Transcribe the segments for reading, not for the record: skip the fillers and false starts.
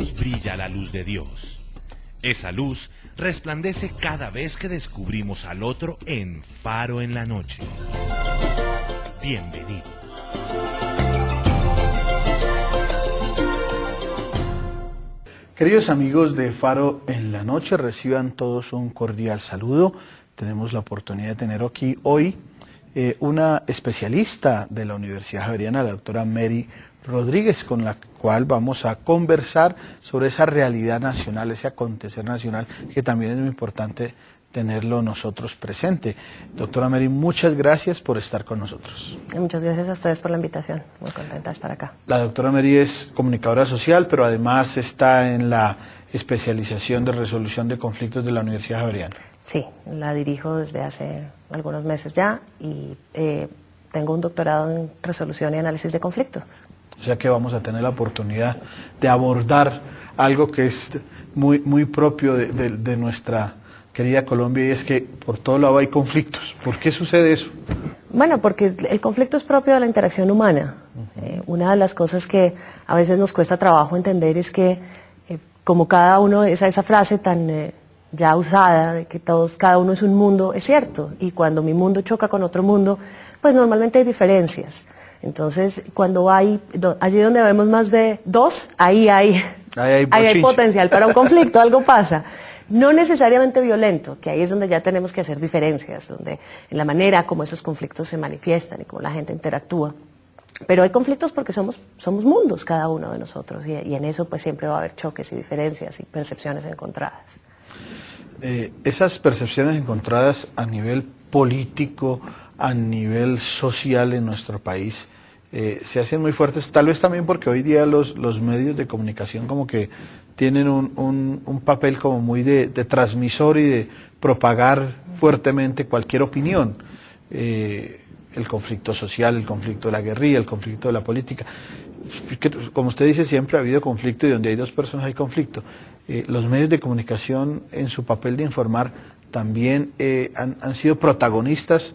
nosotros brilla la luz de Dios. Esa luz resplandece cada vez que descubrimos al otro en Faro en la Noche. Bienvenidos. Queridos amigos de Faro en la Noche, reciban todos un cordial saludo. Tenemos la oportunidad de tener aquí hoy una especialista de la Universidad Javeriana, la doctora Mary Rodríguez, con la cual vamos a conversar sobre esa realidad nacional, ese acontecer nacional, que también es muy importante tenerlo nosotros presente. Doctora Mary, muchas gracias por estar con nosotros. Muchas gracias a ustedes por la invitación, muy contenta de estar acá. La doctora Mary es comunicadora social, pero además está en la especialización de resolución de conflictos de la Universidad Javeriana. Sí, la dirijo desde hace algunos meses ya y tengo un doctorado en resolución y análisis de conflictos. O sea que vamos a tener la oportunidad de abordar algo que es muy propio de nuestra querida Colombia, y es que por todo lado hay conflictos. ¿Por qué sucede eso? Bueno, porque el conflicto es propio de la interacción humana. Una de las cosas que a veces nos cuesta trabajo entender es que como cada uno, esa frase tan ya usada de que cada uno es un mundo, es cierto, y cuando mi mundo choca con otro mundo, pues normalmente hay diferencias. Entonces, cuando allí donde vemos más de dos, ahí hay potencial para un conflicto, algo pasa. No necesariamente violento, que ahí es donde ya tenemos que hacer diferencias, donde en la manera como esos conflictos se manifiestan y cómo la gente interactúa. Pero hay conflictos porque somos mundos cada uno de nosotros, y en eso pues siempre va a haber choques y diferencias y percepciones encontradas. Esas percepciones encontradas a nivel político, a nivel social en nuestro país, se hacen muy fuertes, tal vez también porque hoy día los medios de comunicación como que tienen un papel como muy de transmisor y de propagar fuertemente cualquier opinión. El conflicto social, el conflicto de la guerrilla, el conflicto de la política. Como usted dice, siempre ha habido conflicto, y donde hay dos personas hay conflicto. Los medios de comunicación, en su papel de informar, también han sido protagonistas,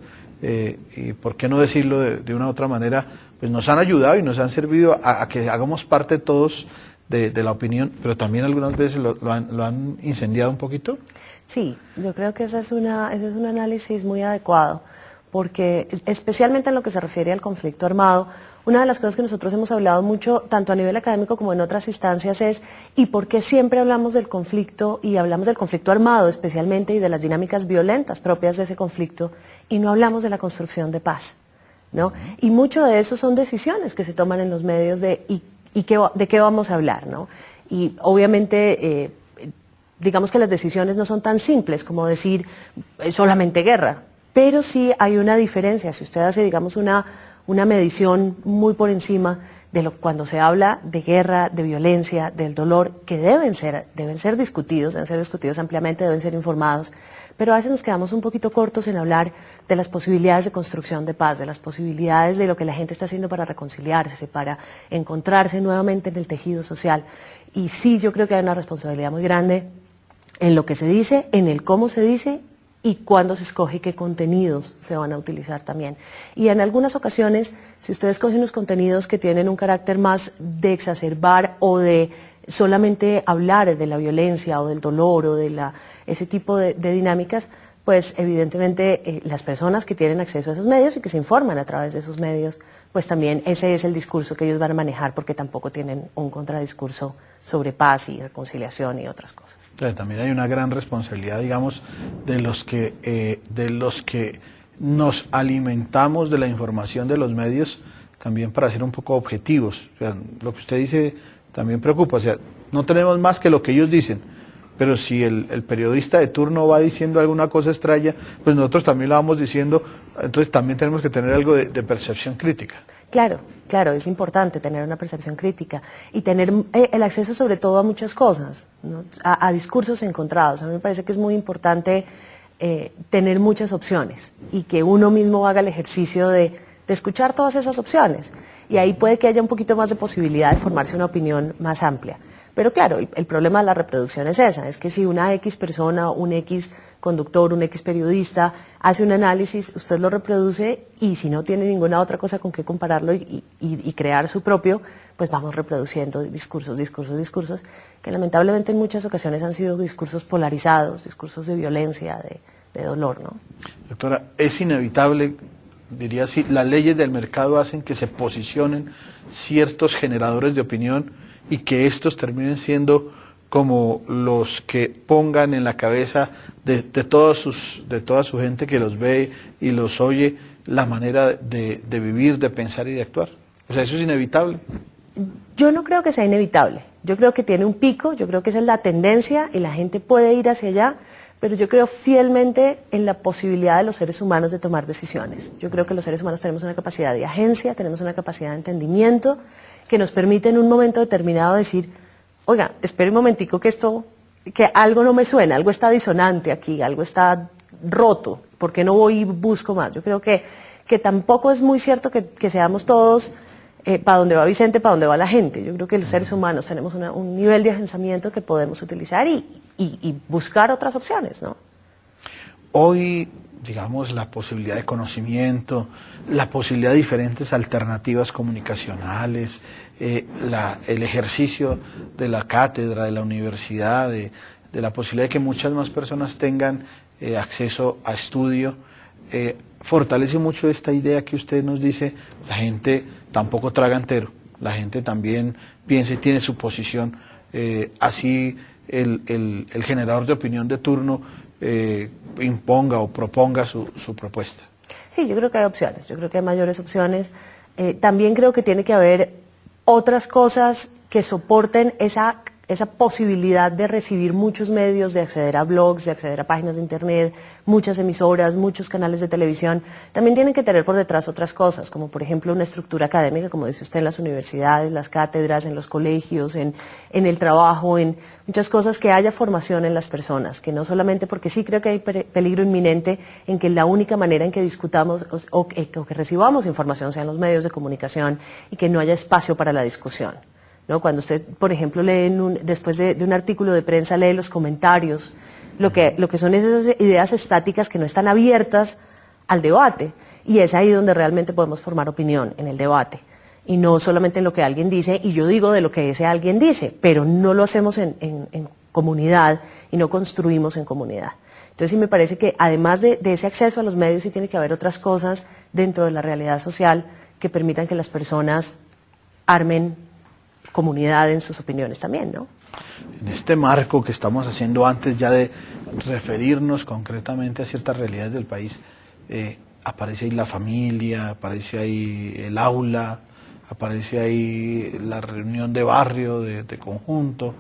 y por qué no decirlo de una u otra manera, pues nos han ayudado y nos han servido a que hagamos parte todos de la opinión, pero también algunas veces lo han incendiado un poquito. Sí, yo creo que ese es un análisis muy adecuado, porque especialmente en lo que se refiere al conflicto armado, una de las cosas que nosotros hemos hablado mucho, tanto a nivel académico como en otras instancias, es ¿y por qué siempre hablamos del conflicto, y hablamos del conflicto armado especialmente, y de las dinámicas violentas propias de ese conflicto, y no hablamos de la construcción de paz, ¿no? Y mucho de eso son decisiones que se toman en los medios de qué vamos a hablar, ¿no? Y obviamente, digamos que las decisiones no son tan simples como decir solamente guerra, pero sí hay una diferencia. Si usted hace, digamos, una medición muy por encima de cuando se habla de guerra, de violencia, del dolor, que deben ser discutidos ampliamente, deben ser informados, pero a veces nos quedamos un poquito cortos en hablar de las posibilidades de construcción de paz, de las posibilidades de lo que la gente está haciendo para reconciliarse, para encontrarse nuevamente en el tejido social. Y sí, yo creo que hay una responsabilidad muy grande en lo que se dice, en el cómo se dice, y cuándo se escoge qué contenidos se van a utilizar también. Y en algunas ocasiones, si usted escoge unos contenidos que tienen un carácter más de exacerbar o de solamente hablar de la violencia o del dolor o de ese tipo de dinámicas, pues evidentemente las personas que tienen acceso a esos medios y que se informan a través de esos medios, pues también ese es el discurso que ellos van a manejar, porque tampoco tienen un contradiscurso sobre paz y reconciliación y otras cosas. Claro, también hay una gran responsabilidad, digamos, de los que nos alimentamos de la información de los medios, también para ser un poco objetivos. O sea, lo que usted dice también preocupa, o sea, no tenemos más que lo que ellos dicen, pero si el periodista de turno va diciendo alguna cosa extraña, pues nosotros también la vamos diciendo, entonces también tenemos que tener algo de percepción crítica. Claro, es importante tener una percepción crítica y tener el acceso sobre todo a muchas cosas, ¿no? a discursos encontrados. A mí me parece que es muy importante tener muchas opciones y que uno mismo haga el ejercicio de escuchar todas esas opciones. Y ahí puede que haya un poquito más de posibilidad de formarse una opinión más amplia. Pero claro, el problema de la reproducción es esa, es que si una X persona, un X conductor, un X periodista hace un análisis, usted lo reproduce y si no tiene ninguna otra cosa con qué compararlo y crear su propio, pues vamos reproduciendo discursos, que lamentablemente en muchas ocasiones han sido discursos polarizados, discursos de violencia, de dolor, ¿no? Doctora, es inevitable, diría así, las leyes del mercado hacen que se posicionen ciertos generadores de opinión y que estos terminen siendo como los que pongan en la cabeza de toda su gente que los ve y los oye la manera de vivir, de pensar y de actuar. O sea, eso es inevitable. Yo no creo que sea inevitable. Yo creo que tiene un pico, yo creo que esa es la tendencia y la gente puede ir hacia allá, pero yo creo fielmente en la posibilidad de los seres humanos de tomar decisiones. Yo creo que los seres humanos tenemos una capacidad de agencia, tenemos una capacidad de entendimiento que nos permite en un momento determinado decir, oiga, espere un momentico que algo no me suena, algo está disonante aquí, algo está roto, ¿por qué no voy y busco más? Yo creo que tampoco es muy cierto que seamos todos para dónde va Vicente, para dónde va la gente. Yo creo que los seres humanos tenemos un nivel de agenciamiento que podemos utilizar y buscar otras opciones, ¿no? Hoy, digamos, la posibilidad de conocimiento, la posibilidad de diferentes alternativas comunicacionales, el ejercicio de la cátedra, de la universidad, de la posibilidad de que muchas más personas tengan acceso a estudio, fortalece mucho esta idea que usted nos dice, la gente tampoco traga entero, la gente también piensa y tiene su posición, así el generador de opinión de turno imponga o proponga su propuesta. Sí, yo creo que hay opciones, yo creo que hay mayores opciones. También creo que tiene que haber otras cosas que soporten esa posibilidad de recibir muchos medios, de acceder a blogs, de acceder a páginas de internet, muchas emisoras, muchos canales de televisión. También tienen que tener por detrás otras cosas, como por ejemplo una estructura académica, como dice usted, en las universidades, las cátedras, en los colegios, en el trabajo, en muchas cosas, que haya formación en las personas, que no solamente, porque sí creo que hay peligro inminente en que la única manera en que discutamos o que recibamos información sean los medios de comunicación y que no haya espacio para la discusión, ¿no? Cuando usted, por ejemplo, después de un artículo de prensa, lee los comentarios, lo que son esas ideas estáticas que no están abiertas al debate, y es ahí donde realmente podemos formar opinión, en el debate, y no solamente en lo que alguien dice, y yo digo de lo que ese alguien dice, pero no lo hacemos en comunidad y no construimos en comunidad. Entonces sí me parece que además de ese acceso a los medios, sí tiene que haber otras cosas dentro de la realidad social que permitan que las personas armen comunidad en sus opiniones también, ¿no? En este marco que estamos haciendo antes ya de referirnos concretamente a ciertas realidades del país, aparece ahí la familia, aparece ahí el aula, aparece ahí la reunión de barrio, de conjunto.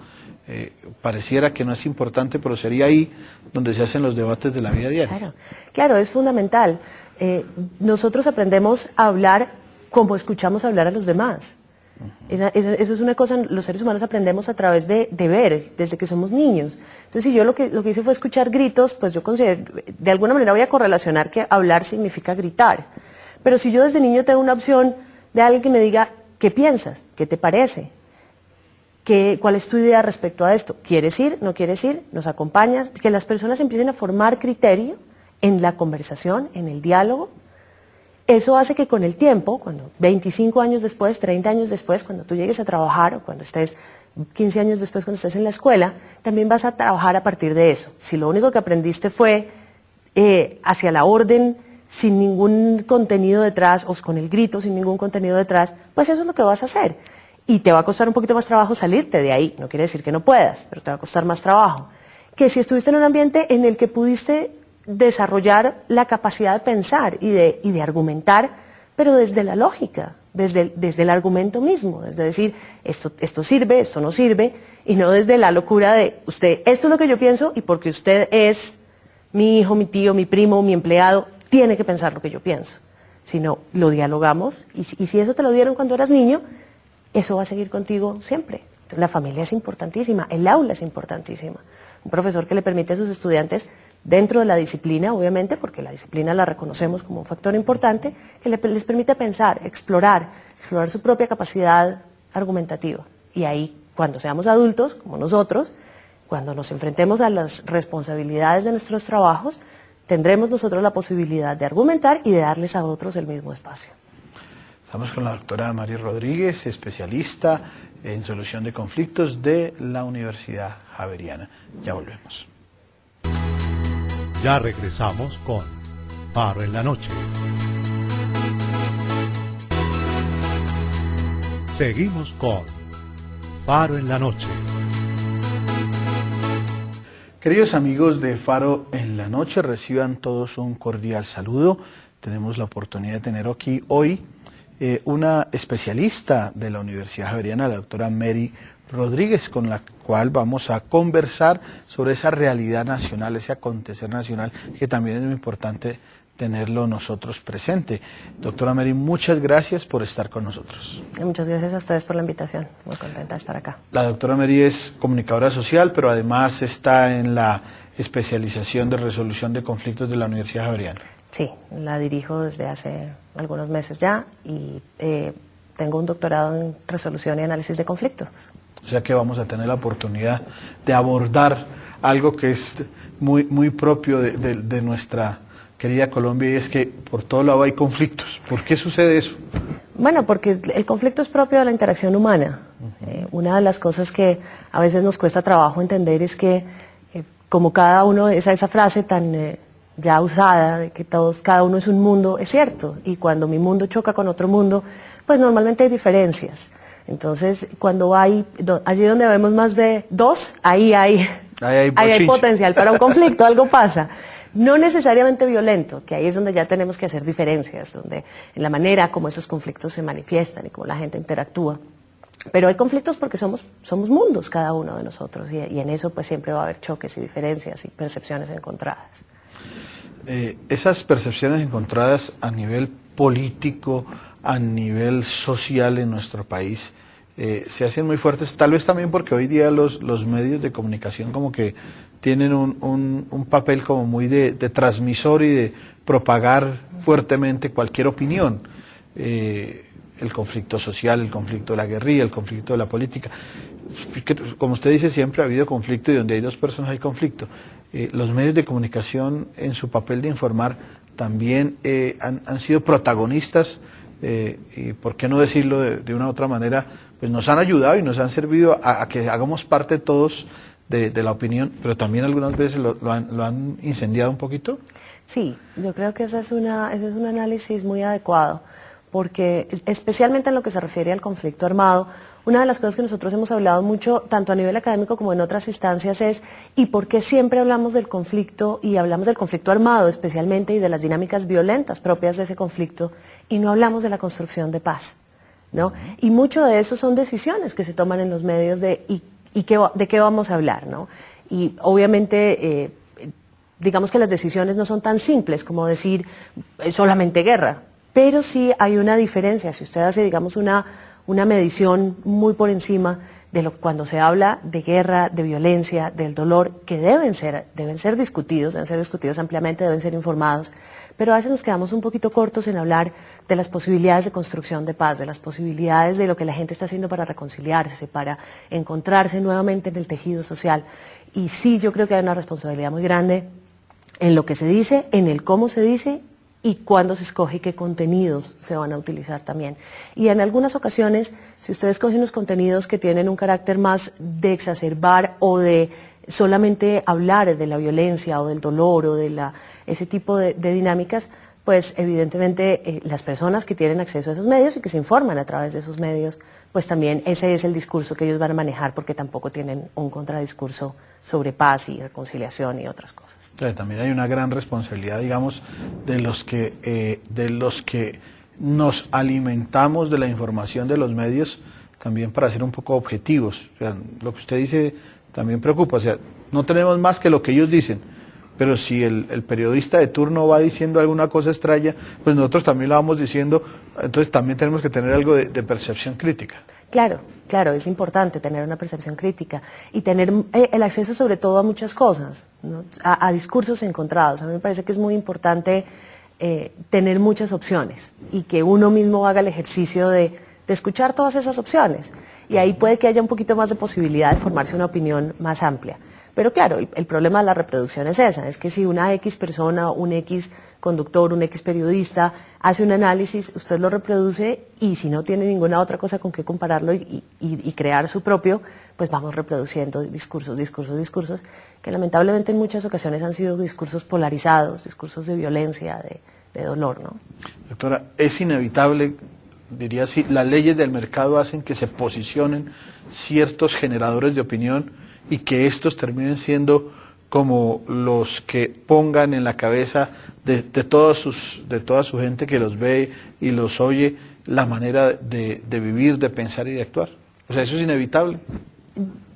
Pareciera que no es importante, pero sería ahí donde se hacen los debates de la vida diaria. Claro, es fundamental. Nosotros aprendemos a hablar como escuchamos hablar a los demás. Eso es una cosa, los seres humanos aprendemos a través de ver, desde que somos niños. Entonces, si yo lo que hice fue escuchar gritos, pues yo considero, de alguna manera voy a correlacionar que hablar significa gritar. Pero si yo desde niño tengo una opción de alguien que me diga, ¿qué piensas? ¿Qué te parece? ¿Cuál es tu idea respecto a esto? ¿Quieres ir? ¿No quieres ir? ¿Nos acompañas? Que las personas empiecen a formar criterio en la conversación, en el diálogo. Eso hace que con el tiempo, cuando 25 años después, 30 años después, cuando tú llegues a trabajar, o cuando estés 15 años después, cuando estés en la escuela, también vas a trabajar a partir de eso. Si lo único que aprendiste fue hacia la orden, sin ningún contenido detrás, o con el grito, sin ningún contenido detrás, pues eso es lo que vas a hacer. Y te va a costar un poquito más trabajo salirte de ahí. No quiere decir que no puedas, pero te va a costar más trabajo. Que si estuviste en un ambiente en el que pudiste desarrollar la capacidad de pensar y de argumentar, pero desde la lógica, desde el argumento mismo, desde decir, esto sirve, esto no sirve, y no desde la locura de, usted, esto es lo que yo pienso, y porque usted es mi hijo, mi tío, mi primo, mi empleado, tiene que pensar lo que yo pienso. Sino, lo dialogamos, y si eso te lo dieron cuando eras niño, eso va a seguir contigo siempre. Entonces, la familia es importantísima, el aula es importantísima. Un profesor que le permite a sus estudiantes, dentro de la disciplina, obviamente, porque la disciplina la reconocemos como un factor importante, que les permite pensar, explorar su propia capacidad argumentativa. Y ahí cuando seamos adultos, como nosotros, cuando nos enfrentemos a las responsabilidades de nuestros trabajos, tendremos nosotros la posibilidad de argumentar y de darles a otros el mismo espacio. Estamos con la doctora Mary Rodríguez, especialista en solución de conflictos de la Universidad Javeriana. Ya volvemos. Ya regresamos con Faro en la Noche. Seguimos con Faro en la Noche. Queridos amigos de Faro en la Noche, reciban todos un cordial saludo. Tenemos la oportunidad de tener aquí hoy una especialista de la Universidad Javeriana, la doctora Mary Rodríguez, con la cual vamos a conversar sobre esa realidad nacional, ese acontecer nacional, que también es muy importante tenerlo nosotros presente. Doctora Mary, muchas gracias por estar con nosotros. Muchas gracias a ustedes por la invitación, muy contenta de estar acá. La doctora Mary es comunicadora social, pero además está en la especialización de resolución de conflictos de la Universidad Javeriana. Sí, la dirijo desde hace algunos meses ya y tengo un doctorado en resolución y análisis de conflictos. O sea que vamos a tener la oportunidad de abordar algo que es muy propio de nuestra querida Colombia, y es que por todo lado hay conflictos. ¿Por qué sucede eso? Bueno, porque el conflicto es propio de la interacción humana. Una de las cosas que a veces nos cuesta trabajo entender es que como cada uno, esa frase tan ya usada de que cada uno es un mundo, es cierto, y cuando mi mundo choca con otro mundo, pues normalmente hay diferencias. Entonces, cuando allí donde vemos más de dos, ahí hay potencial para un conflicto, algo pasa. No necesariamente violento, que ahí es donde ya tenemos que hacer diferencias, donde en la manera como esos conflictos se manifiestan y cómo la gente interactúa. Pero hay conflictos porque somos mundos cada uno de nosotros, y en eso pues siempre va a haber choques y diferencias y percepciones encontradas. Esas percepciones encontradas a nivel político, a nivel social en nuestro país, se hacen muy fuertes, tal vez también porque hoy día los medios de comunicación como que tienen un papel como muy de transmisor y de propagar fuertemente cualquier opinión. El conflicto social, el conflicto de la guerrilla, el conflicto de la política. Como usted dice, siempre ha habido conflicto, y donde hay dos personas hay conflicto. Los medios de comunicación, en su papel de informar, también han sido protagonistas, y por qué no decirlo de una u otra manera, pues nos han ayudado y nos han servido a que hagamos parte todos de la opinión, pero también algunas veces lo han incendiado un poquito. Sí, yo creo que ese es un análisis muy adecuado, porque especialmente en lo que se refiere al conflicto armado, una de las cosas que nosotros hemos hablado mucho, tanto a nivel académico como en otras instancias, es ¿y por qué siempre hablamos del conflicto, y hablamos del conflicto armado especialmente, y de las dinámicas violentas propias de ese conflicto, y no hablamos de la construcción de paz, ¿no? Y mucho de eso son decisiones que se toman en los medios de qué vamos a hablar, ¿no? Y obviamente, digamos que las decisiones no son tan simples como decir solamente guerra, pero sí hay una diferencia. Si usted hace, digamos, una medición muy por encima de cuando se habla de guerra, de violencia, del dolor, que deben ser discutidos ampliamente, deben ser informados, pero a veces nos quedamos un poquito cortos en hablar de las posibilidades de construcción de paz, de las posibilidades de lo que la gente está haciendo para reconciliarse, para encontrarse nuevamente en el tejido social. Y sí, yo creo que hay una responsabilidad muy grande en lo que se dice, en el cómo se dice, y cuándo se escoge y qué contenidos se van a utilizar también. Y en algunas ocasiones, si usted escoge unos contenidos que tienen un carácter más de exacerbar o de solamente hablar de la violencia o del dolor o de ese tipo de dinámicas, pues evidentemente las personas que tienen acceso a esos medios y que se informan a través de esos medios, pues también ese es el discurso que ellos van a manejar, porque tampoco tienen un contradiscurso sobre paz y reconciliación y otras cosas. Claro, también hay una gran responsabilidad, digamos, de los que nos alimentamos de la información de los medios, también para ser un poco objetivos. O sea, lo que usted dice también preocupa, o sea, no tenemos más que lo que ellos dicen, pero si el periodista de turno va diciendo alguna cosa extraña, pues nosotros también lo vamos diciendo, entonces también tenemos que tener algo de percepción crítica. Claro, es importante tener una percepción crítica y tener el acceso sobre todo a muchas cosas, ¿no? a discursos encontrados. A mí me parece que es muy importante tener muchas opciones y que uno mismo haga el ejercicio de de escuchar todas esas opciones. Y ahí puede que haya un poquito más de posibilidad de formarse una opinión más amplia. Pero claro, el problema de la reproducción es esa, es que si una X persona, un X conductor, un X periodista hace un análisis, usted lo reproduce y si no tiene ninguna otra cosa con qué compararlo y crear su propio, pues vamos reproduciendo discursos, que lamentablemente en muchas ocasiones han sido discursos polarizados, discursos de violencia, de dolor, ¿no? Doctora, es inevitable, diría así, las leyes del mercado hacen que se posicionen ciertos generadores de opinión y que estos terminen siendo como los que pongan en la cabeza de toda su gente que los ve y los oye la manera de vivir, de pensar y de actuar. O sea, eso es inevitable.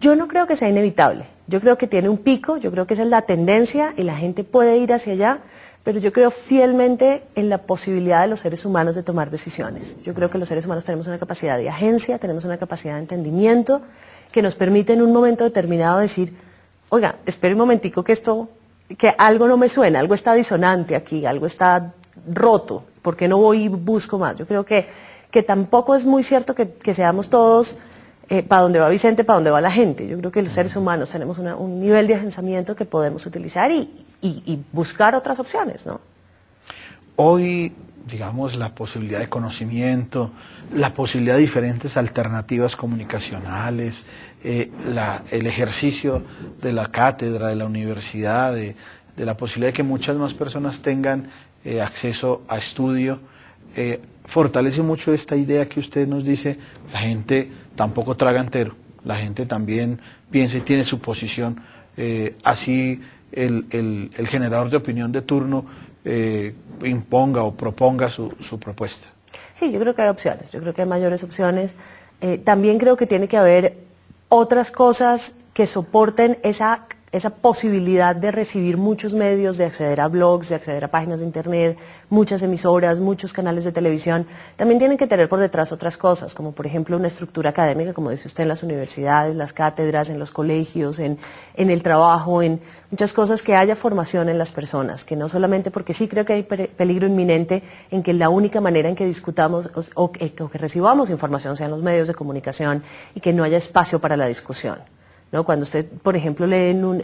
Yo no creo que sea inevitable. Yo creo que tiene un pico, yo creo que esa es la tendencia y la gente puede ir hacia allá, pero yo creo fielmente en la posibilidad de los seres humanos de tomar decisiones. Yo creo que los seres humanos tenemos una capacidad de agencia, tenemos una capacidad de entendimiento que nos permite en un momento determinado decir, oiga, espere un momentico que algo no me suena, algo está disonante aquí, algo está roto, ¿por qué no voy y busco más? Yo creo que tampoco es muy cierto que seamos todos para dónde va Vicente, para dónde va la gente. Yo creo que los seres humanos tenemos un nivel de agenciamiento que podemos utilizar y buscar otras opciones, ¿no? Hoy, digamos, la posibilidad de conocimiento, la posibilidad de diferentes alternativas comunicacionales, el ejercicio de la cátedra, de la universidad, de la posibilidad de que muchas más personas tengan acceso a estudio, fortalece mucho esta idea que usted nos dice, la gente tampoco traga entero, la gente también piensa y tiene su posición, así el generador de opinión de turno imponga o proponga su propuesta. Sí, yo creo que hay opciones, yo creo que hay mayores opciones. También creo que tiene que haber otras cosas que soporten esa posibilidad de recibir muchos medios, de acceder a blogs, de acceder a páginas de internet, muchas emisoras, muchos canales de televisión. También tienen que tener por detrás otras cosas, como por ejemplo una estructura académica, como dice usted, en las universidades, las cátedras, en los colegios, en el trabajo, en muchas cosas, que haya formación en las personas, que no solamente, porque sí creo que hay peligro inminente en que la única manera en que discutamos o que recibamos información sean los medios de comunicación y que no haya espacio para la discusión, ¿no? Cuando usted, por ejemplo,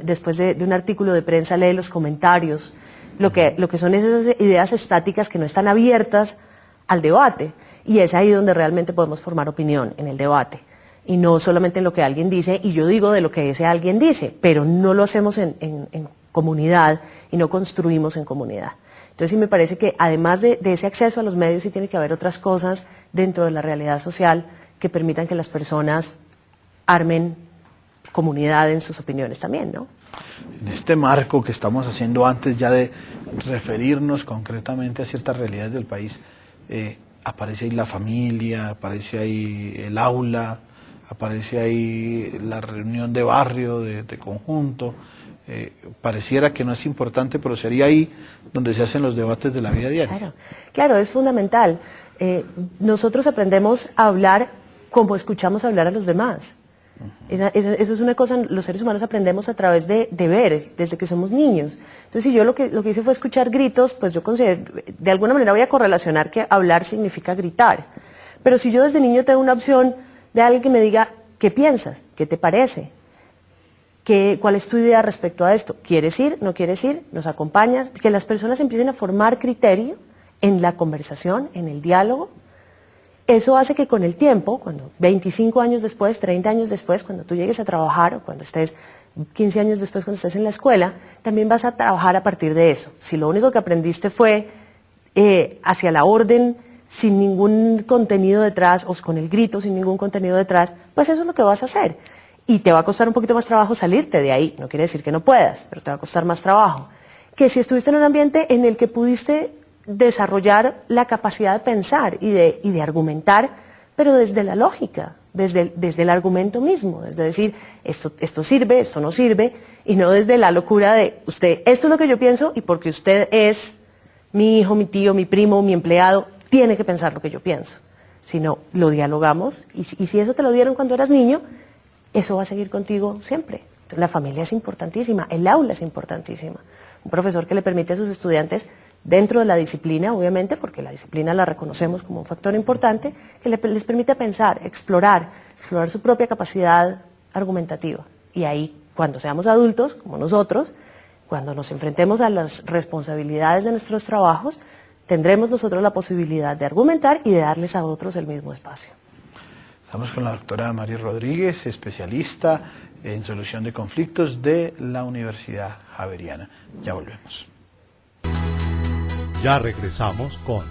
después de un artículo de prensa, lee los comentarios, lo que son esas ideas estáticas que no están abiertas al debate, y es ahí donde realmente podemos formar opinión, en el debate, y no solamente en lo que alguien dice, y yo digo de lo que ese alguien dice, pero no lo hacemos en comunidad y no construimos en comunidad. Entonces sí me parece que además de ese acceso a los medios, sí tiene que haber otras cosas dentro de la realidad social que permitan que las personas armen comunidad en sus opiniones también, ¿no? En este marco que estamos haciendo antes ya de referirnos concretamente a ciertas realidades del país, aparece ahí la familia, aparece ahí el aula, aparece ahí la reunión de barrio, de conjunto. Pareciera que no es importante, pero sería ahí donde se hacen los debates de la vida diaria. Claro, es fundamental. Nosotros aprendemos a hablar como escuchamos hablar a los demás. Eso es una cosa, los seres humanos aprendemos a través de ver, desde que somos niños. Entonces, si yo lo que hice fue escuchar gritos, pues yo considero, de alguna manera voy a correlacionar que hablar significa gritar. Pero si yo desde niño tengo una opción de alguien que me diga, ¿qué piensas? ¿Qué te parece? ¿Cuál es tu idea respecto a esto? ¿Quieres ir? ¿No quieres ir? ¿Nos acompañas? Que las personas empiecen a formar criterio en la conversación, en el diálogo. Eso hace que con el tiempo, cuando 25 años después, 30 años después, cuando tú llegues a trabajar, o cuando estés 15 años después, cuando estés en la escuela, también vas a trabajar a partir de eso. Si lo único que aprendiste fue hacia la orden, sin ningún contenido detrás, o con el grito, sin ningún contenido detrás, pues eso es lo que vas a hacer. Y te va a costar un poquito más trabajo salirte de ahí. No quiere decir que no puedas, pero te va a costar más trabajo. Que si estuviste en un ambiente en el que pudiste desarrollar la capacidad de pensar y de argumentar, pero desde la lógica, desde el argumento mismo, desde decir, esto sirve, esto no sirve, y no desde la locura de, usted, esto es lo que yo pienso, y porque usted es mi hijo, mi tío, mi primo, mi empleado, tiene que pensar lo que yo pienso. Sino, lo dialogamos, y si eso te lo dieron cuando eras niño, eso va a seguir contigo siempre. Entonces, la familia es importantísima, el aula es importantísima. Un profesor que le permite a sus estudiantes dentro de la disciplina, obviamente, porque la disciplina la reconocemos como un factor importante, que les permite pensar, explorar su propia capacidad argumentativa. Y ahí, cuando seamos adultos, como nosotros, cuando nos enfrentemos a las responsabilidades de nuestros trabajos, tendremos nosotros la posibilidad de argumentar y de darles a otros el mismo espacio. Estamos con la doctora Mary Rodríguez, especialista en solución de conflictos de la Universidad Javeriana. Ya volvemos. Ya regresamos con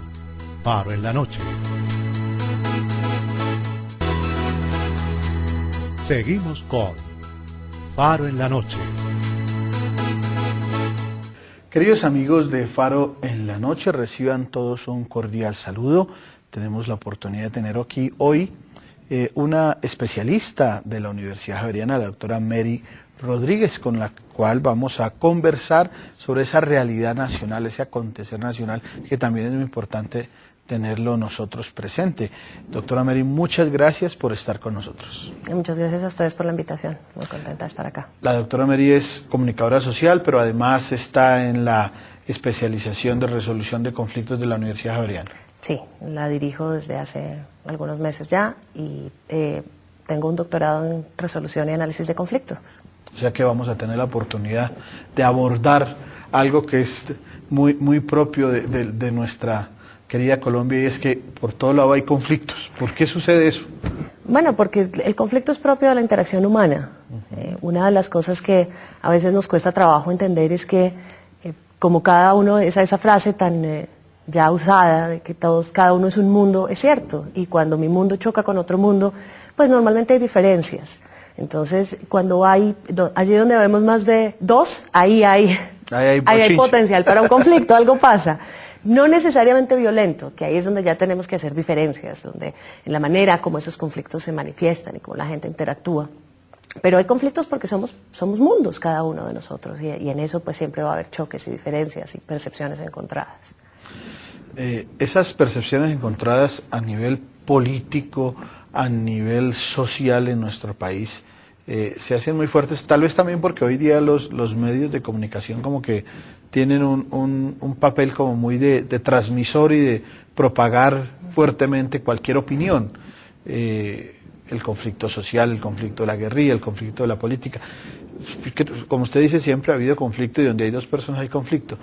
Faro en la Noche. Seguimos con Faro en la Noche. Queridos amigos de Faro en la Noche, reciban todos un cordial saludo. Tenemos la oportunidad de tener aquí hoy una especialista de la Universidad Javeriana, la doctora Mary Rodríguez, con la cual vamos a conversar sobre esa realidad nacional, ese acontecer nacional, que también es muy importante tenerlo nosotros presente. Doctora Mary, muchas gracias por estar con nosotros. Muchas gracias a ustedes por la invitación, muy contenta de estar acá. La doctora Mary es comunicadora social, pero además está en la especialización de resolución de conflictos de la Universidad Javeriana. Sí, la dirijo desde hace algunos meses ya y tengo un doctorado en resolución y análisis de conflictos. O sea que vamos a tener la oportunidad de abordar algo que es muy propio de nuestra querida Colombia, y es que por todo lado hay conflictos. ¿Por qué sucede eso? Bueno, porque el conflicto es propio de la interacción humana. Una de las cosas que a veces nos cuesta trabajo entender es que como cada uno, esa frase tan ya usada de que cada uno es un mundo, es cierto, y cuando mi mundo choca con otro mundo, pues normalmente hay diferencias. Entonces, cuando allí donde vemos más de dos, ahí hay potencial para un conflicto, algo pasa. No necesariamente violento, que ahí es donde ya tenemos que hacer diferencias, donde en la manera como esos conflictos se manifiestan y cómo la gente interactúa. Pero hay conflictos porque somos mundos cada uno de nosotros, y en eso pues siempre va a haber choques y diferencias y percepciones encontradas. Esas percepciones encontradas a nivel político, a nivel social en nuestro país, se hacen muy fuertes, tal vez también porque hoy día los medios de comunicación como que tienen un papel como muy de transmisor y de propagar fuertemente cualquier opinión. El conflicto social, el conflicto de la guerrilla, el conflicto de la política. Como usted dice, siempre ha habido conflicto, y donde hay dos personas hay conflicto.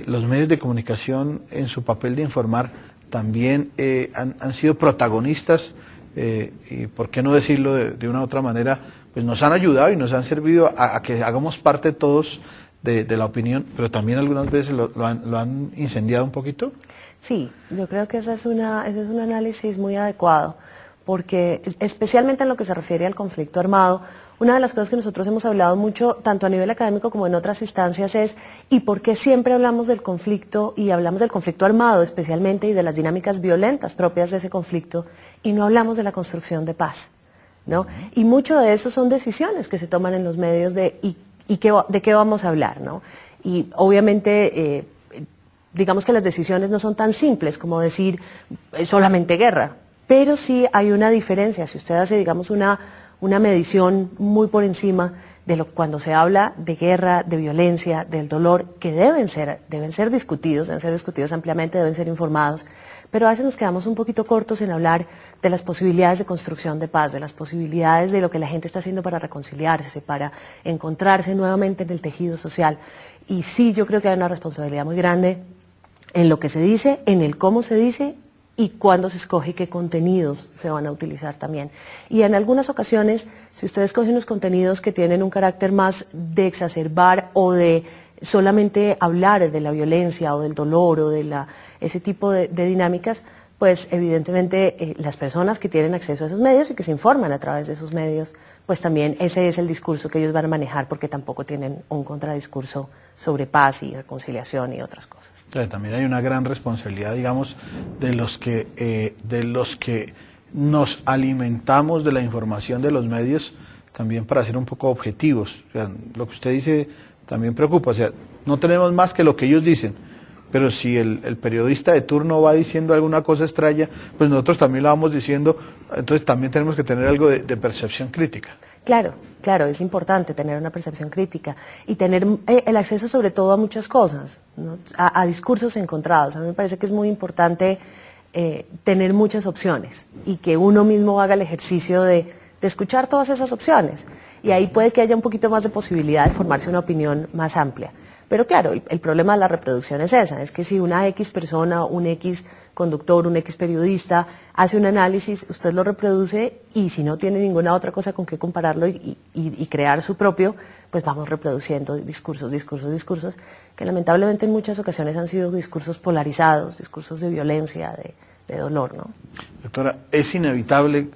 Los medios de comunicación, en su papel de informar, también han sido protagonistas, y por qué no decirlo de una u otra manera, pues nos han ayudado y nos han servido a que hagamos parte todos de la opinión, pero también algunas veces lo han incendiado un poquito. Sí, yo creo que ese es un análisis muy adecuado, porque especialmente en lo que se refiere al conflicto armado, una de las cosas que nosotros hemos hablado mucho, tanto a nivel académico como en otras instancias, es ¿y por qué siempre hablamos del conflicto, y hablamos del conflicto armado especialmente, y de las dinámicas violentas propias de ese conflicto, y no hablamos de la construcción de paz, ¿no? Y mucho de eso son decisiones que se toman en los medios de qué vamos a hablar, ¿no? Y obviamente, digamos que las decisiones no son tan simples como decir solamente guerra, pero sí hay una diferencia. Si usted hace, digamos, una medición muy por encima de cuando se habla de guerra, de violencia, del dolor, que deben ser discutidos ampliamente, deben ser informados, pero a veces nos quedamos un poquito cortos en hablar de las posibilidades de construcción de paz, de las posibilidades de lo que la gente está haciendo para reconciliarse, para encontrarse nuevamente en el tejido social. Y sí, yo creo que hay una responsabilidad muy grande en lo que se dice, en el cómo se dice, y cuándo se escoge qué contenidos se van a utilizar también. Y en algunas ocasiones, si usted escoge unos contenidos que tienen un carácter más de exacerbar o de solamente hablar de la violencia o del dolor o de ese tipo de dinámicas, pues evidentemente las personas que tienen acceso a esos medios y que se informan a través de esos medios, pues también ese es el discurso que ellos van a manejar, porque tampoco tienen un contradiscurso sobre paz y reconciliación y otras cosas. Claro, también hay una gran responsabilidad, digamos, de los que nos alimentamos de la información de los medios, también para ser un poco objetivos. O sea, lo que usted dice también preocupa, o sea, no tenemos más que lo que ellos dicen, pero si el periodista de turno va diciendo alguna cosa extraña, pues nosotros también lo vamos diciendo, entonces también tenemos que tener algo de percepción crítica. Claro, claro, es importante tener una percepción crítica y tener el acceso sobre todo a muchas cosas, ¿no? A discursos encontrados. A mí me parece que es muy importante tener muchas opciones y que uno mismo haga el ejercicio de escuchar todas esas opciones. Y ahí puede que haya un poquito más de posibilidad de formarse una opinión más amplia. Pero claro, el problema de la reproducción es esa, es que si una X persona, un X conductor, un X periodista hace un análisis, usted lo reproduce y si no tiene ninguna otra cosa con qué compararlo y crear su propio, pues vamos reproduciendo discursos, que lamentablemente en muchas ocasiones han sido discursos polarizados, discursos de violencia, de dolor, ¿no? Doctora, es inevitable,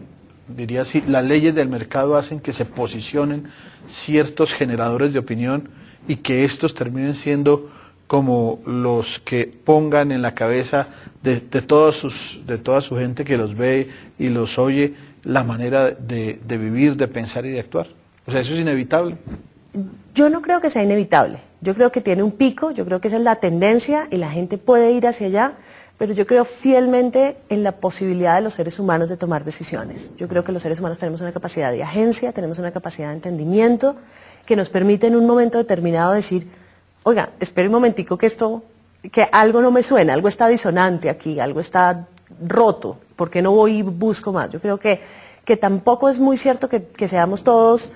diría así, las leyes del mercado hacen que se posicionen ciertos generadores de opinión y que estos terminen siendo como los que pongan en la cabeza de toda su gente que los ve y los oye la manera de vivir, de pensar y de actuar. O sea, eso es inevitable. Yo no creo que sea inevitable. Yo creo que tiene un pico, yo creo que esa es la tendencia y la gente puede ir hacia allá, pero yo creo fielmente en la posibilidad de los seres humanos de tomar decisiones. Yo creo que los seres humanos tenemos una capacidad de agencia, tenemos una capacidad de entendimiento que nos permite en un momento determinado decir, oiga, espere un momentico que algo no me suena, algo está disonante aquí, algo está roto, ¿por qué no voy y busco más? Yo creo que tampoco es muy cierto que seamos todos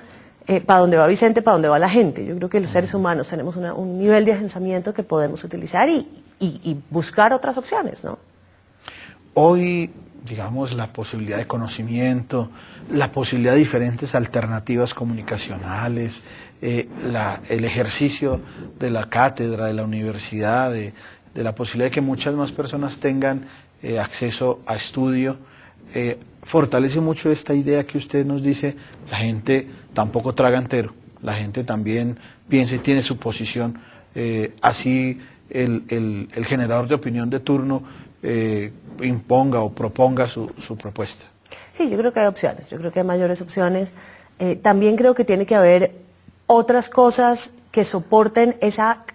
para dónde va Vicente, para dónde va la gente. Yo creo que los seres humanos tenemos un nivel de agenciamiento que podemos utilizar y buscar otras opciones, ¿no? Hoy, digamos, la posibilidad de conocimiento, la posibilidad de diferentes alternativas comunicacionales, el ejercicio de la cátedra, de la universidad, de la posibilidad de que muchas más personas tengan acceso a estudio, fortalece mucho esta idea que usted nos dice, la gente tampoco traga entero, la gente también piensa y tiene su posición, así el generador de opinión de turno imponga o proponga su propuesta. Sí, yo creo que hay opciones, yo creo que hay mayores opciones. También creo que tiene que haber otras cosas que soporten esa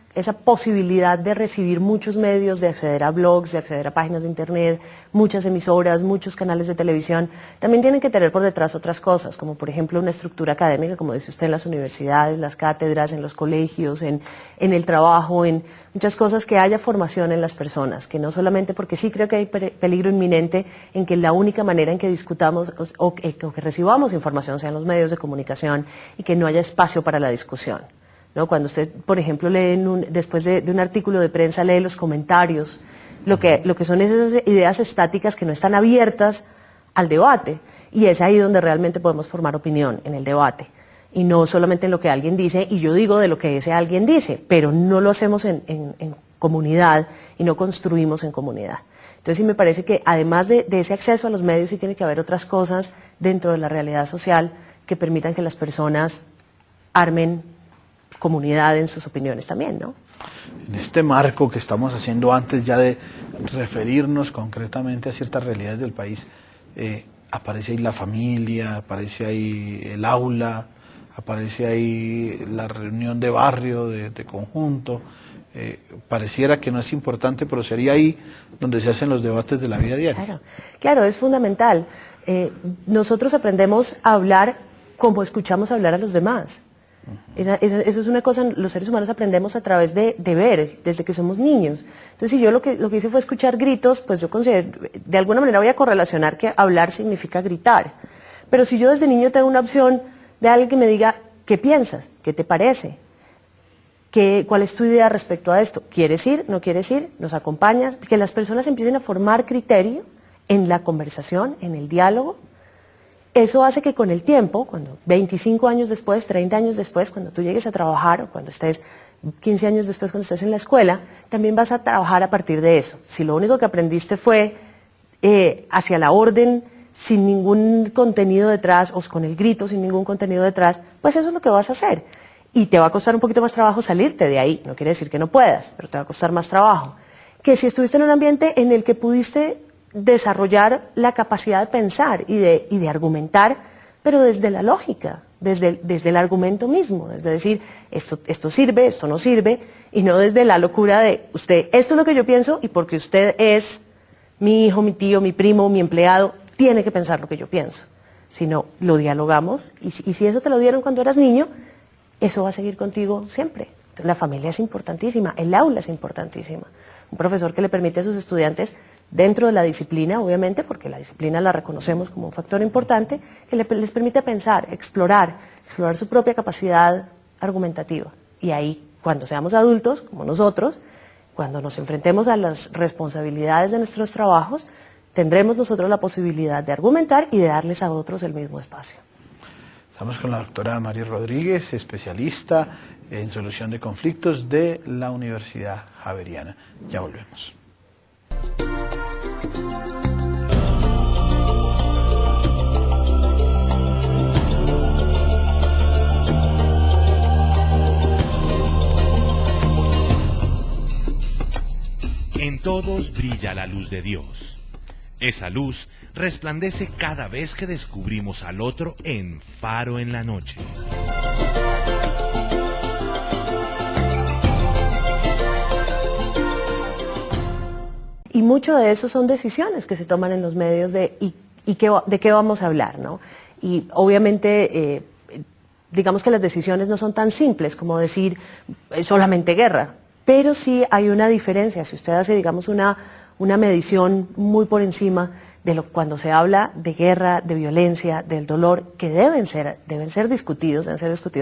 posibilidad de recibir muchos medios, de acceder a blogs, de acceder a páginas de internet, muchas emisoras, muchos canales de televisión. También tienen que tener por detrás otras cosas, como por ejemplo una estructura académica, como dice usted, en las universidades, las cátedras, en los colegios, en el trabajo, en muchas cosas, que haya formación en las personas, que no solamente, porque sí creo que hay peligro inminente en que la única manera en que discutamos o que recibamos información sean los medios de comunicación y que no haya espacio para la discusión, ¿no? Cuando usted, por ejemplo, después de un artículo de prensa, lee los comentarios, lo que son esas ideas estáticas que no están abiertas al debate, y es ahí donde realmente podemos formar opinión, en el debate, y no solamente en lo que alguien dice, y yo digo de lo que ese alguien dice, pero no lo hacemos en comunidad y no construimos en comunidad. Entonces sí me parece que además de ese acceso a los medios, sí tiene que haber otras cosas dentro de la realidad social que permitan que las personas armen comunidad en sus opiniones también, ¿no? En este marco que estamos haciendo antes ya de referirnos concretamente a ciertas realidades del país, aparece ahí la familia, aparece ahí el aula, aparece ahí la reunión de barrio, de conjunto. Pareciera que no es importante, pero sería ahí donde se hacen los debates de la vida diaria. Claro, es fundamental. Nosotros aprendemos a hablar como escuchamos hablar a los demás. Eso es una cosa, los seres humanos aprendemos a través de ver, desde que somos niños. Entonces, si yo lo que hice fue escuchar gritos, pues yo considero, de alguna manera voy a correlacionar que hablar significa gritar. Pero si yo desde niño tengo una opción de alguien que me diga, ¿qué piensas? ¿Qué te parece? ¿Cuál es tu idea respecto a esto? ¿Quieres ir? ¿No quieres ir? ¿Nos acompañas? Que las personas empiecen a formar criterio en la conversación, en el diálogo. Eso hace que con el tiempo, cuando 25 años después, 30 años después, cuando tú llegues a trabajar, o cuando estés 15 años después, cuando estés en la escuela, también vas a trabajar a partir de eso. Si lo único que aprendiste fue hacia la orden, sin ningún contenido detrás, o con el grito, sin ningún contenido detrás, pues eso es lo que vas a hacer. Y te va a costar un poquito más trabajo salirte de ahí. No quiere decir que no puedas, pero te va a costar más trabajo. Que si estuviste en un ambiente en el que pudiste desarrollar la capacidad de pensar y de argumentar, pero desde la lógica, desde el argumento mismo, es decir, esto sirve, esto no sirve, y no desde la locura de usted, esto es lo que yo pienso, y porque usted es mi hijo, mi tío, mi primo, mi empleado, tiene que pensar lo que yo pienso. sino lo dialogamos y si eso te lo dieron cuando eras niño, eso va a seguir contigo siempre. Entonces, la familia es importantísima, el aula es importantísima. Un profesor que le permite a sus estudiantes, dentro de la disciplina, obviamente, porque la disciplina la reconocemos como un factor importante, que les permite pensar, explorar su propia capacidad argumentativa. Y ahí, cuando seamos adultos, como nosotros, cuando nos enfrentemos a las responsabilidades de nuestros trabajos, tendremos nosotros la posibilidad de argumentar y de darles a otros el mismo espacio. Estamos con la doctora Mari Rodríguez, especialista en solución de conflictos de la Universidad Javeriana. Ya volvemos. En todos brilla la luz de Dios. Esa luz resplandece cada vez que descubrimos al otro en Faro en la Noche. Y mucho de eso son decisiones que se toman en los medios de qué vamos a hablar, ¿no? Y obviamente, digamos que las decisiones no son tan simples como decir solamente guerra, pero sí hay una diferencia. Si usted hace, digamos, una medición muy por encima de cuando se habla de guerra, de violencia, del dolor, que deben ser discutidos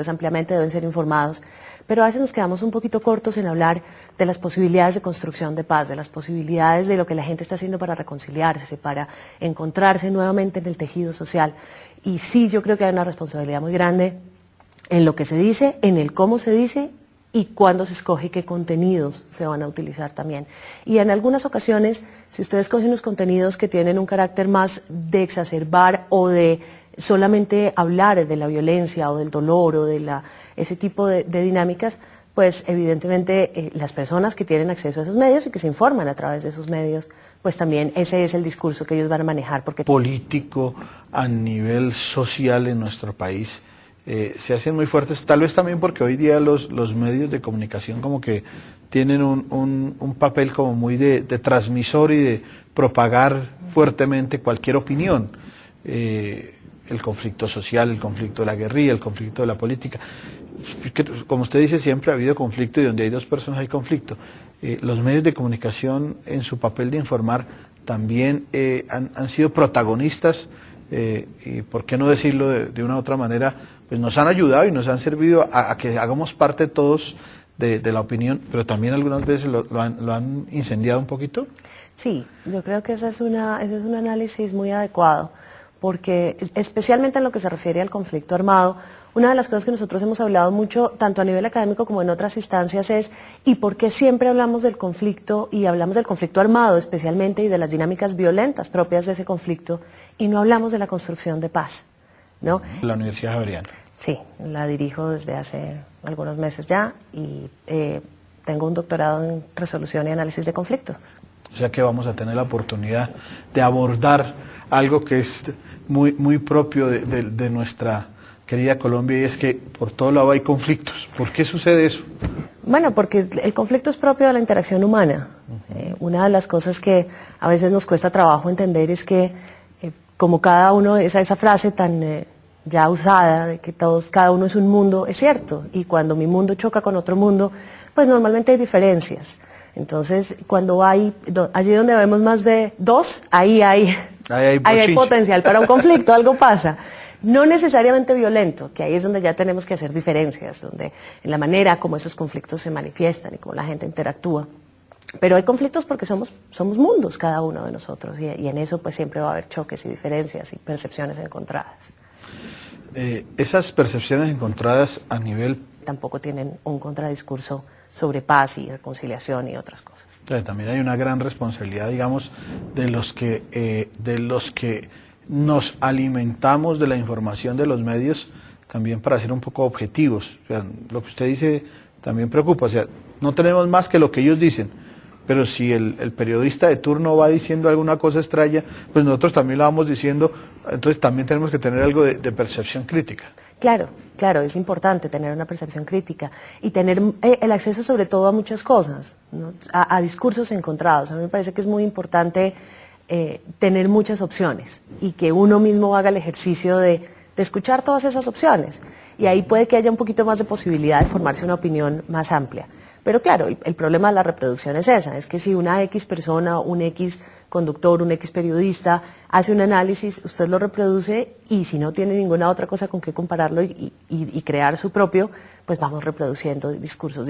ampliamente, deben ser informados, pero a veces nos quedamos un poquito cortos en hablar de las posibilidades de construcción de paz, de las posibilidades de lo que la gente está haciendo para reconciliarse, para encontrarse nuevamente en el tejido social. Y sí, yo creo que hay una responsabilidad muy grande en lo que se dice, en el cómo se dice y cuándo se escoge qué contenidos se van a utilizar también. Y en algunas ocasiones, si usted escoge unos contenidos que tienen un carácter más de exacerbar o de solamente hablar de la violencia o del dolor o de ese tipo de dinámicas, pues evidentemente las personas que tienen acceso a esos medios y que se informan a través de esos medios, pues también ese es el discurso que ellos van a manejar. Porque político, a nivel social en nuestro país, se hacen muy fuertes, tal vez también porque hoy día los medios de comunicación como que tienen un papel como muy de transmisor y de propagar fuertemente cualquier opinión. El conflicto social, el conflicto de la guerrilla, el conflicto de la política. Como usted dice, siempre ha habido conflicto y donde hay dos personas hay conflicto. Los medios de comunicación en su papel de informar también han sido protagonistas y por qué no decirlo de una u otra manera, pues nos han ayudado y nos han servido a que hagamos parte todos de la opinión, pero también algunas veces lo han incendiado un poquito. Sí, yo creo que ese es un análisis muy adecuado, porque especialmente en lo que se refiere al conflicto armado, una de las cosas que nosotros hemos hablado mucho, tanto a nivel académico como en otras instancias, es ¿y por qué siempre hablamos del conflicto y hablamos del conflicto armado especialmente y de las dinámicas violentas propias de ese conflicto y no hablamos de la construcción de paz, ¿no? La Universidad Javeriana. Sí, la dirijo desde hace algunos meses ya y tengo un doctorado en resolución y análisis de conflictos. O sea que vamos a tener la oportunidad de abordar algo que es muy propio de nuestra querida Colombia, y es que por todo lado hay conflictos. ¿Por qué sucede eso? Bueno, porque el conflicto es propio de la interacción humana. Una de las cosas que a veces nos cuesta trabajo entender es que como cada uno, esa frase tan ya usada de que cada uno es un mundo, es cierto, y cuando mi mundo choca con otro mundo, pues normalmente hay diferencias. Entonces, allí donde vemos más de dos, ahí hay potencial para un conflicto, algo pasa. No necesariamente violento, que ahí es donde ya tenemos que hacer diferencias, donde en la manera como esos conflictos se manifiestan y cómo la gente interactúa. Pero hay conflictos porque somos mundos cada uno de nosotros y en eso pues siempre va a haber choques y diferencias y percepciones encontradas. Esas percepciones encontradas a nivel... Tampoco tienen un contradiscurso sobre paz y reconciliación y otras cosas. También hay una gran responsabilidad, digamos, de los que nos alimentamos de la información de los medios, también para ser un poco objetivos. O sea, lo que usted dice también preocupa. O sea, no tenemos más que lo que ellos dicen, pero si el periodista de turno va diciendo alguna cosa extraña, pues nosotros también la vamos diciendo, entonces también tenemos que tener algo de percepción crítica. Claro, es importante tener una percepción crítica y tener el acceso sobre todo a muchas cosas, ¿no? A discursos encontrados. A mí me parece que es muy importante tener muchas opciones y que uno mismo haga el ejercicio de escuchar todas esas opciones. Y ahí puede que haya un poquito más de posibilidad de formarse una opinión más amplia. Pero claro, el problema de la reproducción es esa, es que si una X persona, un X conductor, un X periodista hace un análisis, usted lo reproduce y si no tiene ninguna otra cosa con qué compararlo y crear su propio, pues vamos reproduciendo discursos.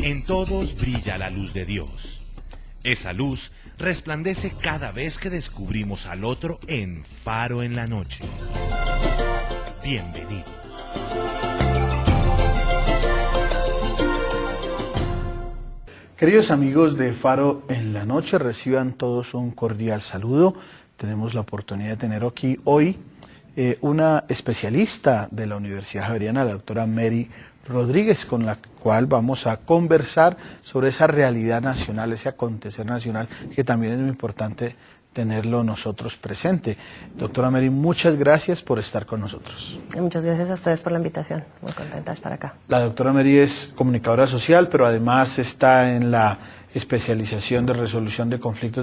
En todos brilla la luz de Dios. Esa luz resplandece cada vez que descubrimos al otro en Faro en la Noche. Bienvenidos. Queridos amigos de Faro en la Noche, reciban todos un cordial saludo. Tenemos la oportunidad de tener aquí hoy una especialista de la Universidad Javeriana, la doctora Mary Rodríguez, con la cual vamos a conversar sobre esa realidad nacional, ese acontecer nacional, que también es muy importante tenerlo nosotros presente. Doctora Mary, muchas gracias por estar con nosotros. Y muchas gracias a ustedes por la invitación, muy contenta de estar acá. La doctora Mary es comunicadora social, pero además está en la especialización de resolución de conflictos